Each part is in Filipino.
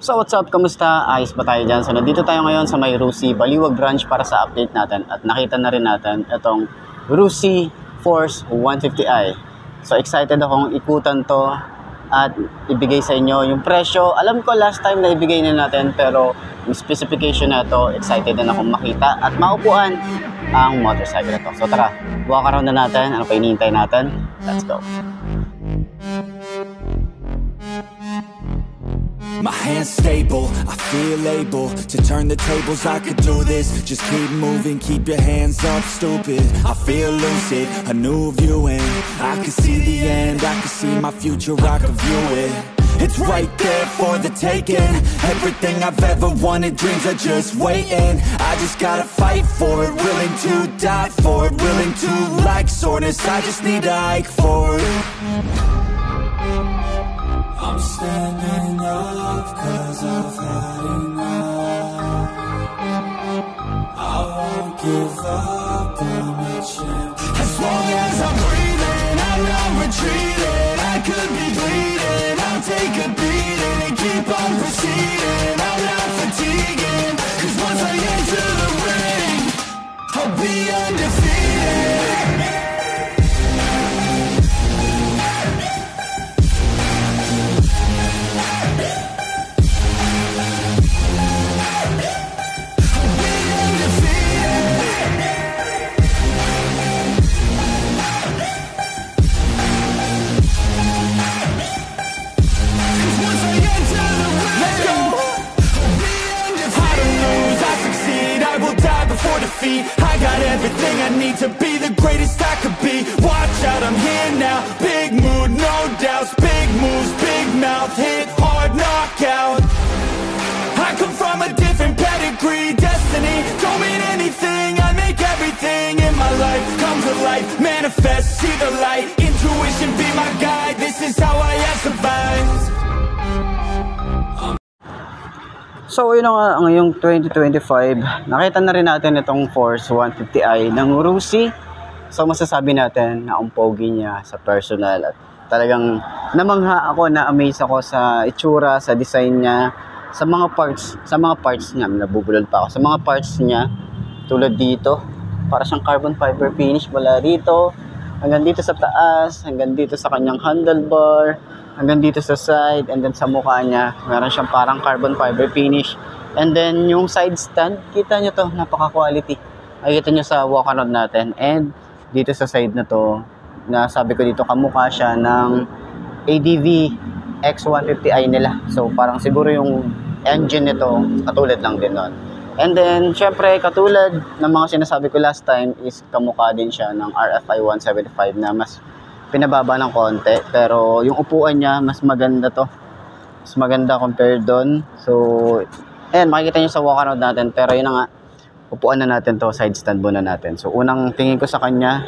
So what's up, kamusta? Ayos ba tayo dyan? So nandito tayo ngayon sa may Rusi Baliwag branch para sa update natin. At nakita na rin natin itong Rusi Force 150i. So excited akong ikutan to at ibigay sa inyo yung presyo. Alam ko last time na ibigay na natin, pero yung specification na to, excited na akong makita at maupuan ang motorcycle na to. So tara, walk around na natin. Ano pa hinihintay natin? Let's go. My hands stable, I feel able to turn the tables, I could do this. Just keep moving, keep your hands up, stupid. I feel lucid, a new view and I can see the end, I can see my future, I can view it. It's right there for the taking. Everything I've ever wanted, dreams are just waiting. I just gotta fight for it, willing to die for it, willing to like soreness, I just need to hike for it. I'm standing up 'cause I've had enough. I won't give up, I'm a champ. As long as I'm breathing, I'm not retreating. I could be bleeding, I'll take a beating and keep on proceeding. I'm not fatiguing, 'cause once I enter the ring, I'll be undefeated. I got everything I need to be the greatest I could be. Watch out, I'm here now. Big mood, no doubts. Big moves, big mouth. Hit hard, knockout. I come from a different pedigree. Destiny don't mean anything. I make everything in my life come to life. Manifest, see the light. Intuition be my guide. This is how I have survived. So yun nga, ngayong 2025, nakita na rin natin itong Force 150i ng Rusi. So masasabi natin na ang pogi niya sa personal at talagang namangha ako, na-amaze ako sa itsura, sa design niya, sa mga parts niya, nabubulol pa ako. Sa mga parts niya, tulad dito, para siyang carbon fiber finish mula dito, hanggang dito sa taas, hanggang dito sa kanyang handlebar, hanggang dito sa side, and then sa mukha niya, meron siyang parang carbon fiber finish. And then yung side stand, kita nyo to, napaka-quality. Makikita nyo sa walk around natin. And dito sa side na to, nasabi ko dito, kamukha siya ng ADV X150i nila. So parang siguro yung engine nito, katulad lang din nun. And then, syempre, katulad ng mga sinasabi ko last time, is kamukha din siya ng RFI 175 na mas pinababa ng konti, pero yung upuan niya mas maganda to, mas maganda compared doon. So ayan, makikita nyo sa walk around natin, pero yun na nga, upuan na natin to, side stand muna natin. So unang tingin ko sa kanya,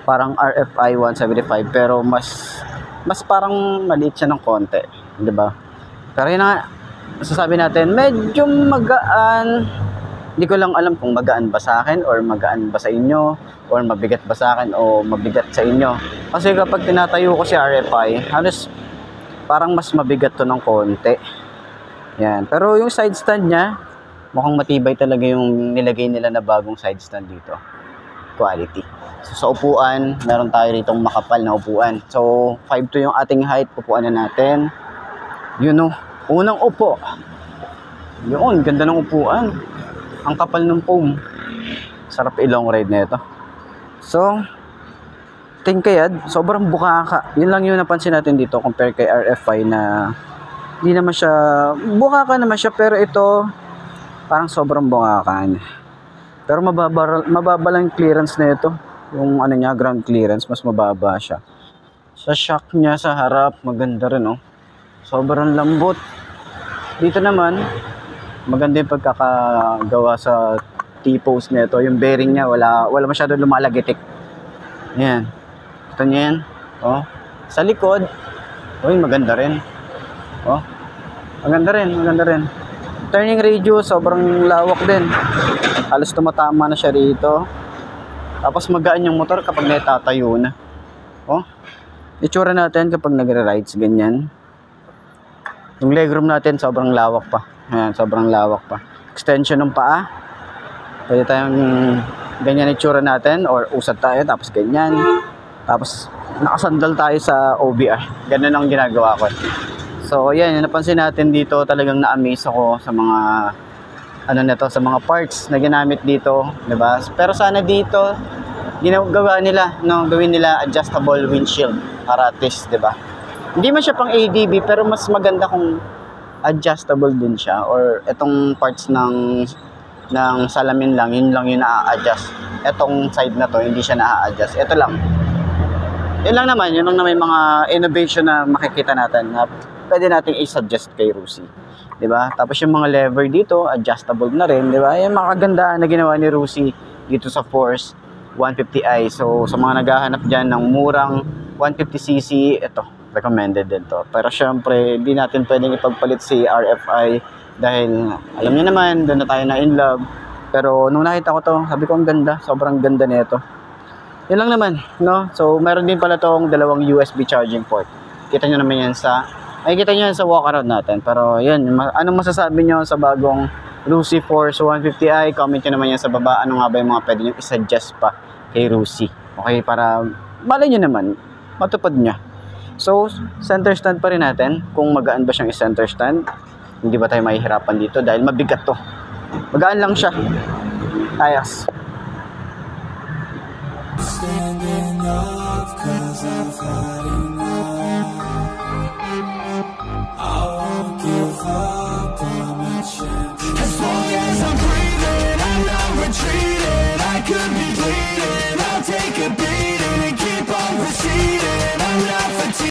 parang RFI 175, pero mas parang maliit siya ng konti, di ba? Pero yun na nga, masasabi natin medyo magaan. Hindi ko lang alam kung magaan ba sa akin or magaan ba sa inyo, or mabigat ba sa akin o mabigat sa inyo. Kasi kapag tinatayo ko si RFI, halos parang mas mabigat to ng konti. Yan. Pero yung side stand niya, mukhang matibay talaga yung nilagay nila na bagong side stand dito. Quality. So sa upuan, meron tayo ritong makapal na upuan. So 5'2" yung ating height, upuan na natin. Yun o, unang upo. Yun, ganda ng upuan. Ang kapal ng foam. Sarap i-long ride na ito. So, tingkayad, sobrang bukaka. Yun lang yung napansin natin dito compare kay RFI na hindi naman siya, bukaka naman siya, pero ito parang sobrang bukakan. Pero mababa lang yung clearance na ito. Yung ano niya, ground clearance, mas mababa siya. Sa shock niya sa harap, maganda rin oh. Sobrang lambot. Dito naman, maganda yung pagkakagawa sa T-post nito. Yung bearing niya, wala masyado lumalagitik. Ayan. Ito niya yan. Oh. Sa likod, uy, maganda rin. Oh. Maganda rin. Turning radius, sobrang lawak din. Halos tumatama na siya rito. Tapos magaan yung motor kapag naitatayo na. Oh. Itsura natin kapag nagre-rides ganyan. Yung legroom natin, sobrang lawak pa. Ayan, sobrang lawak pa. Extension ng paa. Pwede tayong ganyan itsura natin or usad tayo tapos ganyan. Tapos nakasandal tayo sa OBR. Ganun ang ginagawa ko. So, ayan, yung napansin natin dito, talagang na-amaze ako sa mga sa mga parts na ginamit dito, 'di ba? Pero sana dito ginagawa nila, no, gawin nila adjustable windshield para at least, 'di ba? Hindi man siya pang ADB pero mas maganda kung adjustable din siya or itong parts ng salamin lang, yun lang yung na-adjust. Itong side na to, hindi siya na-adjust. Ito lang. Yun lang naman may mga innovation na makikita natin na pwede nating i-suggest kay Rusi. 'Di ba? Tapos yung mga lever dito, adjustable na rin, 'di ba? Yung mga kagandaan na ginawa ni Rusi dito sa Force 150i. So, sa mga naghahanap diyan ng murang 150cc, ito, recommended din to. Pero syempre, hindi natin pwedeng ipagpalit si RFI dahil alam niyo naman, doon na tayo na in love. Pero nung nakita ko to, sabi ko ang ganda, sobrang ganda nito. Yun lang naman, no? So, meron din pala tong dalawang USB charging port. Kita nyo naman yan makikita nyo yan sa walk around natin. Pero, yun, anong masasabi nyo sa bagong Rusi Force 150i? Comment nyo naman yan sa baba. Ano nga ba yung mga pwede nyo isuggest pa kay Rusi? Okay, para malay nyo naman, matupad niya. So, center stand pa rin natin. Kung magaan ba siyang center stand, hindi ba tayo mahihirapan dito dahil mabigat to. Magaan lang siya. Ayos. Standing up 'cause I've had enough.